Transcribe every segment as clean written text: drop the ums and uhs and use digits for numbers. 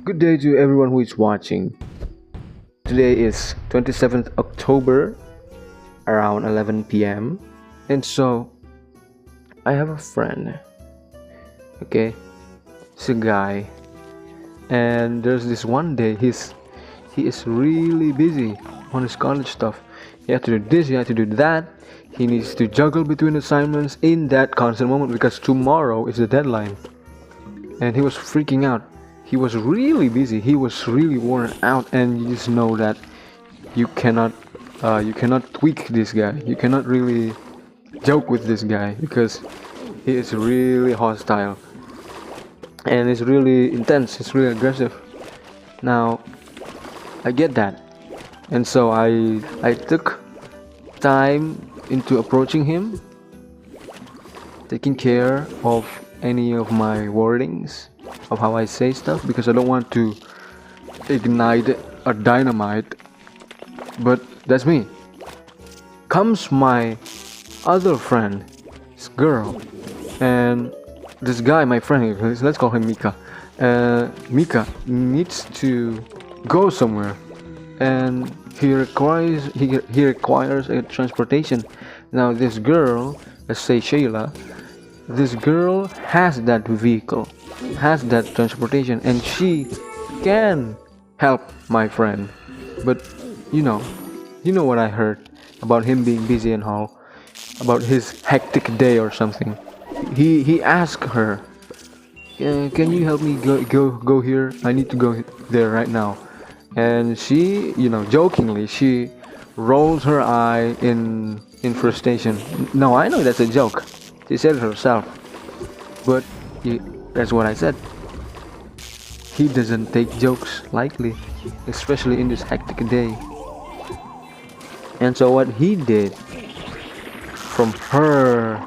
Good day to everyone who is watching. Today is 27th October around 11 p.m. And so I have a friend. Okay, it's a guy, and there's this one day he is really busy on his college stuff. He had to do this, he had to do that. He needs to juggle between assignments in that constant moment because tomorrow is the deadline. And he was freaking out. He was really busy. He was really worn out, and you just know that you cannot tweak this guy. You cannot really joke with this guy because he is really hostile and it's really intense. It's really aggressive. Now, I get that, and so I took time into approaching him, taking care of any of my wordings of how I say stuff because I don't want to ignite a dynamite. But that's me. Comes my other friend, this girl, and this guy, my friend, let's call him Mika. Mika needs to go somewhere, and he requires a transportation. Now this girl, let's say Shayla, this girl has that vehicle, has that transportation, and she can help my friend. But you know what I heard about him being busy and all, about his hectic day or something. He asked her, can you help me go here? I need to go there right now. And she, jokingly, she rolls her eye in frustration. No, I know that's a joke. She said it herself. But that's what I said. He doesn't take jokes lightly, especially in this hectic day. And so what he did, from her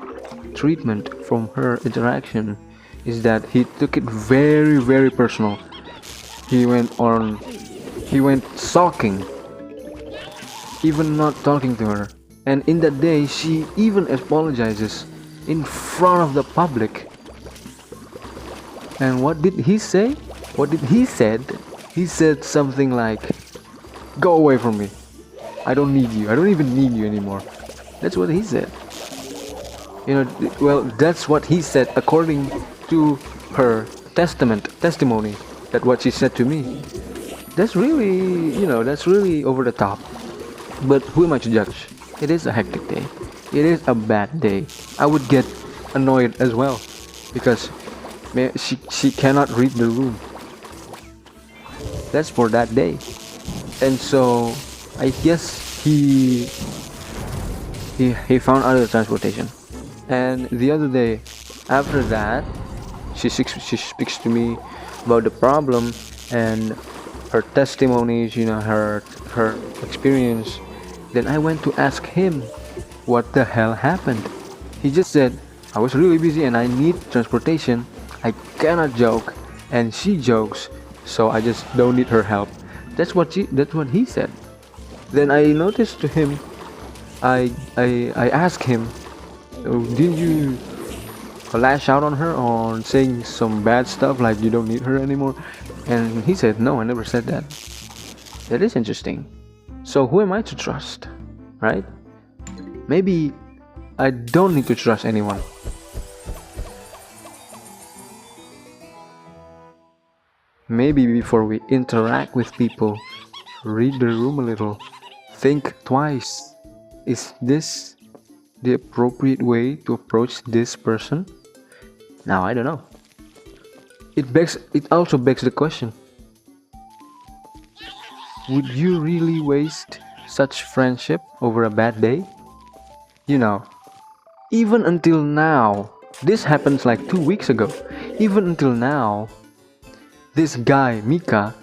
treatment, from her interaction, is that he took it very, very personal. He went sulking, even not talking to her. And in that day, she even apologizes in front of the public. And what did he say? He said something like, "Go away from me. I don't need you. I don't even need you anymore." That's what he said. Well, that's what he said according to her testimony. That what she said to me. That's really over the top. But who am I to judge? It is a hectic day. It is a bad day. I would get annoyed as well because she cannot read the room. That's for that day. And so I guess he found other transportation. And the other day after that, she speaks to me about the problem and her testimonies, her experience. Then I went to ask him what the hell happened. He just said, "I was really busy and I need transportation. I cannot joke, and she jokes, so I just don't need her help." That's what he said. Then I noticed to him, I asked him, "Did you lash out on her or saying some bad stuff like you don't need her anymore?" And he said, "No, I never said that." That is interesting. So who am I to trust, right? Maybe I don't need to trust anyone. Maybe before we interact with people, read the room a little. Think twice. Is this the appropriate way to approach this person? Now, I don't know. It also begs the question. Would you really waste such friendship over a bad day? Even until now, this happens like 2 weeks ago. Even until now, this guy Mika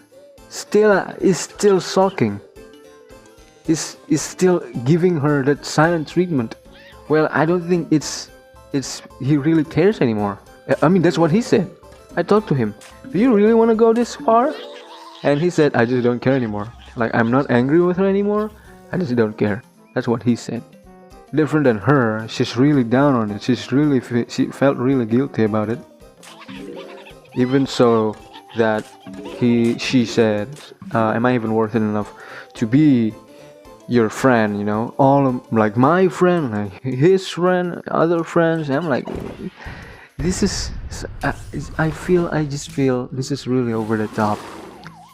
is still sulking. Is still giving her that silent treatment. Well, I don't think it's he really cares anymore. I mean, that's what he said. I talked to him. "Do you really want to go this far?" And he said, "I just don't care anymore. Like, I'm not angry with her anymore. I just don't care." That's what he said. Different than her, she's really down on it. She felt really guilty about it. Even so, that she said, am I even worth it enough to be your friend, all of, like my friend, like his friend, other friends. I'm like, this is I just feel this is really over the top.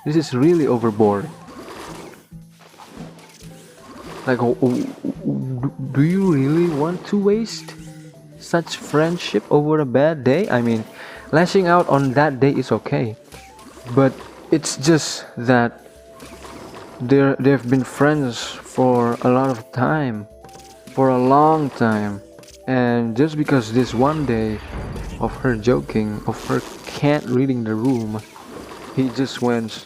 This is really overboard. Like, do you really want to waste such friendship over a bad day? I mean, lashing out on that day is okay, but it's just that they've been friends for a lot of time, for a long time, and just because this one day of her joking, of her can't reading the room, he just went,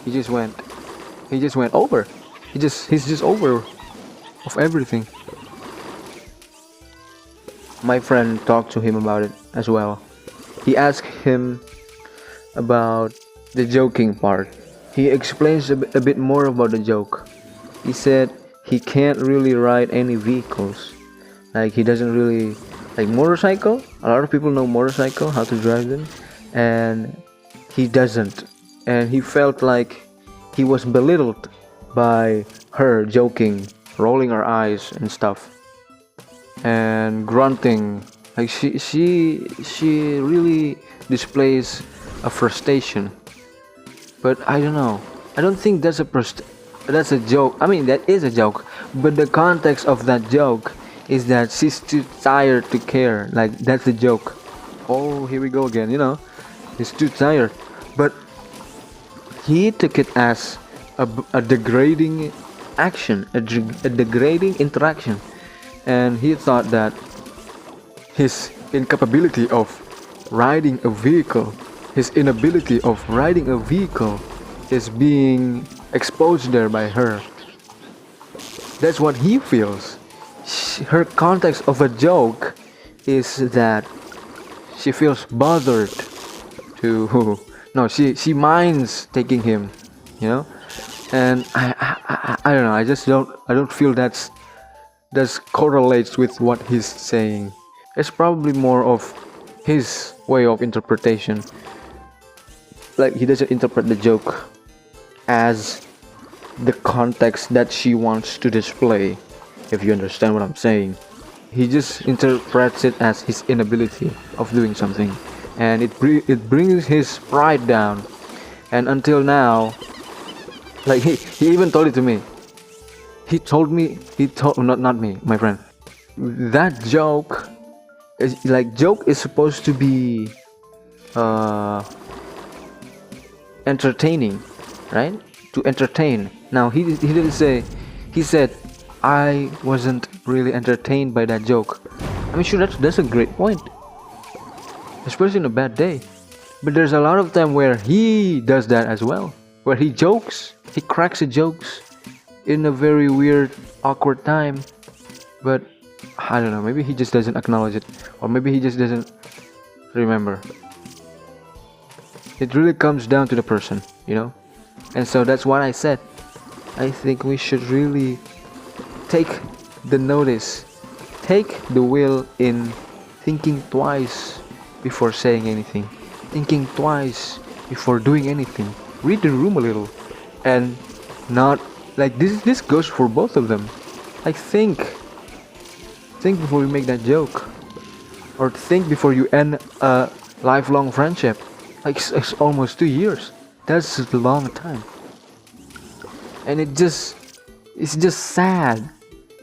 he just went, he just went over. He's just over of everything. My friend talked to him about it as well. He asked him about the joking part. He explains a bit more about the joke. He said he can't really ride any vehicles. Like, he doesn't really like motorcycle. A lot of people know motorcycle, how to drive them, and he doesn't. And he felt like he was belittled by her joking, rolling her eyes and stuff, and grunting. Like, she really displays a frustration. But I don't know. I don't think that's a joke. I mean, that is a joke, but the context of that joke is that she's too tired to care. Like, that's the joke. Oh, here we go again. He's too tired. But he took it as a degrading action, a degrading interaction, and he thought that his incapability of riding a vehicle, his inability of riding a vehicle, is being exposed there by her. That's what he feels. Her context of a joke is that she feels bothered to no, she minds taking him, you know and I don't know. I don't feel that's correlates with what he's saying. It's probably more of his way of interpretation. Like, he doesn't interpret the joke as the context that she wants to display, if you understand what I'm saying. He just interprets it as his inability of doing something, and it brings his pride down. And until now, like, he even told it to me. He told not me, my friend. That joke is supposed to be entertaining, right? To entertain. Now, he didn't say. He said, I wasn't really entertained by that joke. I mean, sure, that's a great point, especially in a bad day. But there's a lot of time where he does that as well, where he cracks the jokes in a very weird, awkward time. But I don't know, maybe he just doesn't acknowledge it, or maybe he just doesn't remember. It really comes down to the person, and so that's what I said. I think we should really take the wheel in thinking twice before saying anything, thinking twice before doing anything. Read the room a little, and not like this goes for both of them. Like, think before you make that joke, or think before you end a lifelong friendship. Like, it's almost 2 years. That's a long time, and it's just sad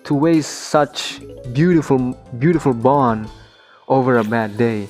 to waste such beautiful bond over a bad day.